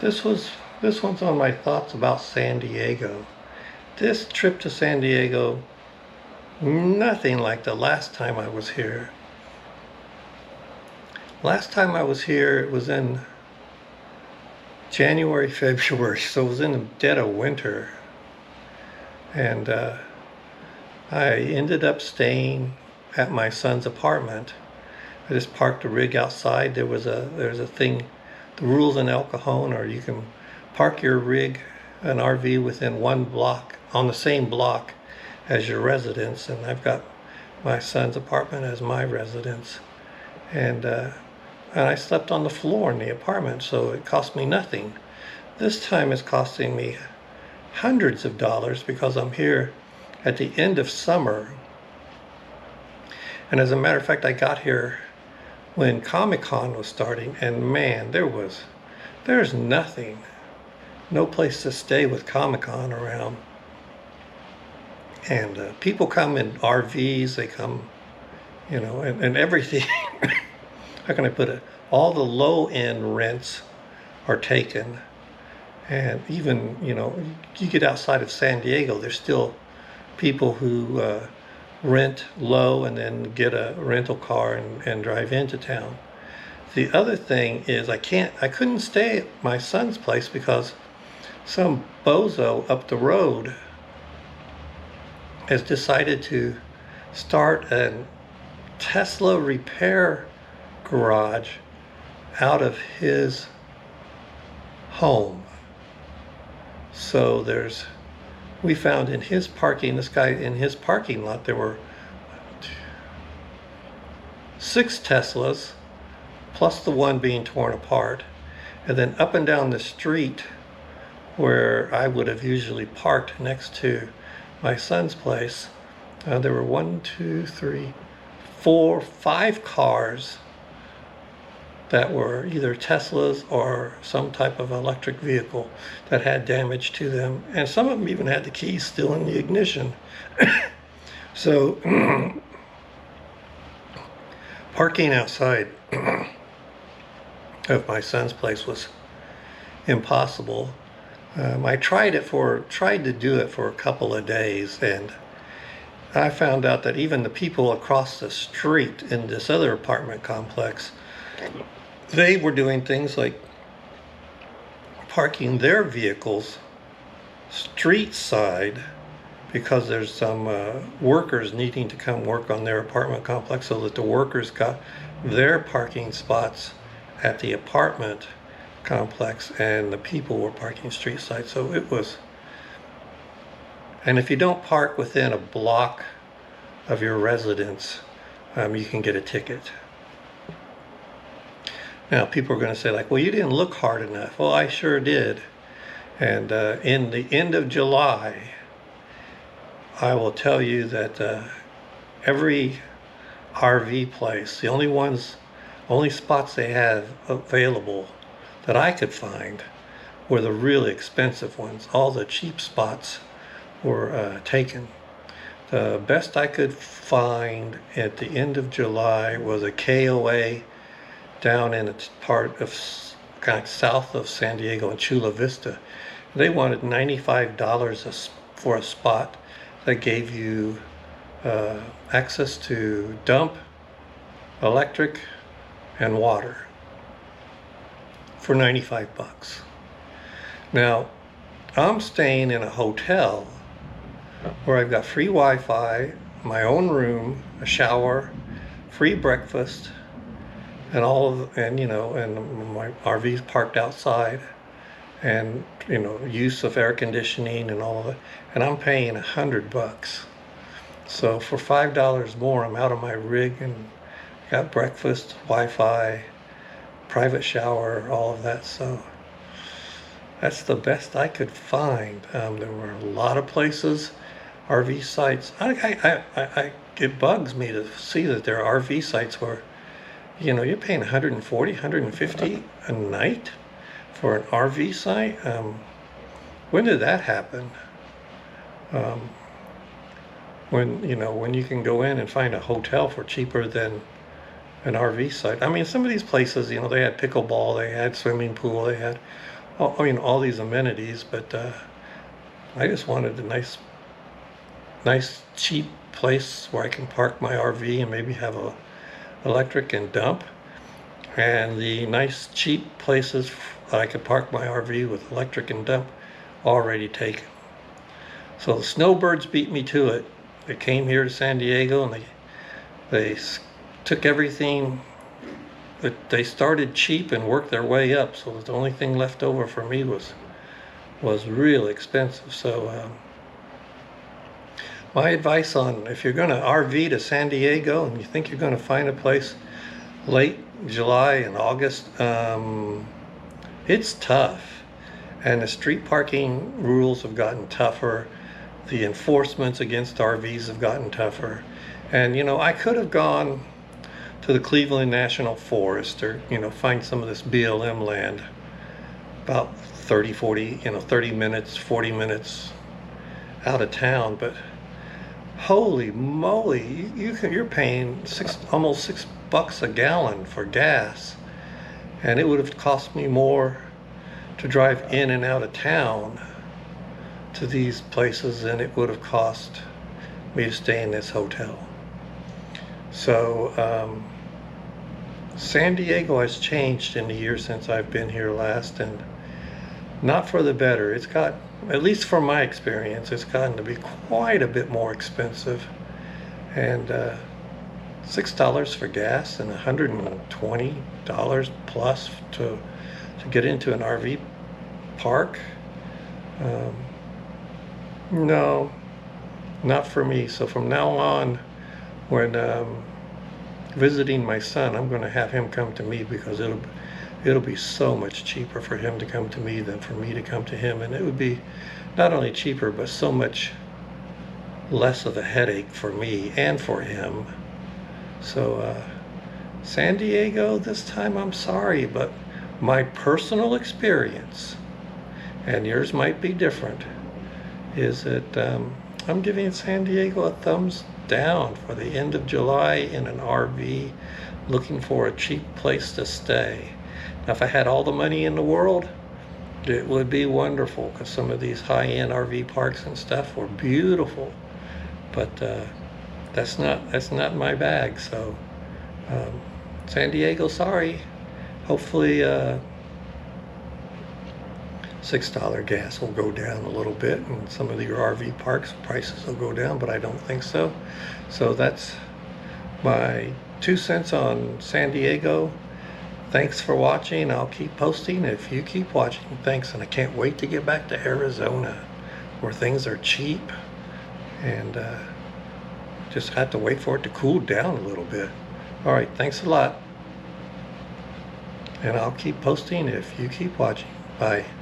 This one's on my thoughts about San Diego. This trip to San Diego, nothing like the last time I was here. Last time I was here, it was in January, February, so it was in the dead of winter. And I ended up staying at my son's apartment. I just parked a rig outside. There's a thing, the rules in El Cajon are you can park your rig, an RV, within one block, on the same block as your residence. And I've got my son's apartment as my residence. And I slept on the floor in the apartment, so it cost me nothing. This time it's costing me hundreds of dollars because I'm here at the end of summer. And as a matter of fact, I got here when ComicCon was starting, and man, there's nothing, no place to stay with ComicCon around. And people come in RVs, they come, and everything. How can I put it? All the low-end rents are taken. And even, you get outside of San Diego, there's still people who rent low and then get a rental car and drive into town. The other thing is I couldn't stay at my son's place because some bozo up the road has decided to start a Tesla repair garage out of his home. So we found in his parking lot, there were 6 Teslas, plus the one being torn apart. And then up and down the street, where I would have usually parked next to my son's place, there were 1, 2, 3, 4, 5 cars that were either Teslas or some type of electric vehicle that had damage to them. And some of them even had the keys still in the ignition. So parking outside of my son's place was impossible. I tried to do it for a couple of days, and I found out that even the people across the street in this other apartment complex, they were doing things like parking their vehicles street side because there's some workers needing to come work on their apartment complex, so that the workers got their parking spots at the apartment complex and the people were parking street side. So it was, and if you don't park within a block of your residence, you can get a ticket. Now, people are going to say, like, well, you didn't look hard enough. Well, I sure did. And in the end of July, I will tell you that every RV place, the only spots they have available that I could find were the really expensive ones. All the cheap spots were taken. The best I could find at the end of July was a KOA down in a part of kind of south of San Diego in Chula Vista. They wanted $95 for a spot that gave you access to dump, electric, and water for $95. Now, I'm staying in a hotel where I've got free Wi-Fi, my own room, a shower, free breakfast, and and my RV's parked outside, and use of air conditioning and all of it, and I'm paying $100. So for $5 more, I'm out of my rig and got breakfast, Wi-Fi, private shower, all of that. So that's the best I could find. There were a lot of places, RV sites. It bugs me to see that there are RV sites where you're paying $140, $150 a night for an RV site. When did that happen? When you can go in and find a hotel for cheaper than an RV site. I mean, some of these places, they had pickleball, they had swimming pool, they had all these amenities, but I just wanted a nice cheap place where I can park my RV and maybe have a electric and dump. And the nice cheap places that I could park my RV with electric and dump already taken. So the snowbirds beat me to it. They came here to San Diego and they took everything. That they started cheap and worked their way up. So the only thing left over for me was real expensive. So my advice on if you're going to RV to San Diego and you think you're going to find a place late July and August, it's tough. And the street parking rules have gotten tougher. The enforcements against RVs have gotten tougher. And I could have gone to the Cleveland National Forest or find some of this BLM land about 30 minutes, 40 minutes out of town, but holy moly, you're paying almost $6 a gallon for gas, and it would have cost me more to drive in and out of town to these places than it would have cost me to stay in this hotel. So San Diego has changed in the years since I've been here last, and not for the better. It's got, at least from my experience, it's gotten to be quite a bit more expensive. And $6 for gas and $120 plus to get into an RV park. No, not for me. So from now on, when visiting my son, I'm going to have him come to me, because it'll be so much cheaper for him to come to me than for me to come to him, and it would be not only cheaper but so much less of a headache for me and for him. So San Diego this time, I'm sorry, but my personal experience, and yours might be different, is that I'm giving San Diego a thumbs down for the end of July in an RV, looking for a cheap place to stay. Now, if I had all the money in the world, it would be wonderful, because some of these high-end RV parks and stuff were beautiful, but that's not my bag. So San Diego, sorry. Hopefully $6 gas will go down a little bit, and some of your RV parks prices will go down, but I don't think so. So that's my 2 cents on San Diego. Thanks for watching. I'll keep posting if you keep watching. Thanks, and I can't wait to get back to Arizona, where things are cheap, and just have to wait for it to cool down a little bit. All right, thanks a lot, and I'll keep posting if you keep watching. Bye.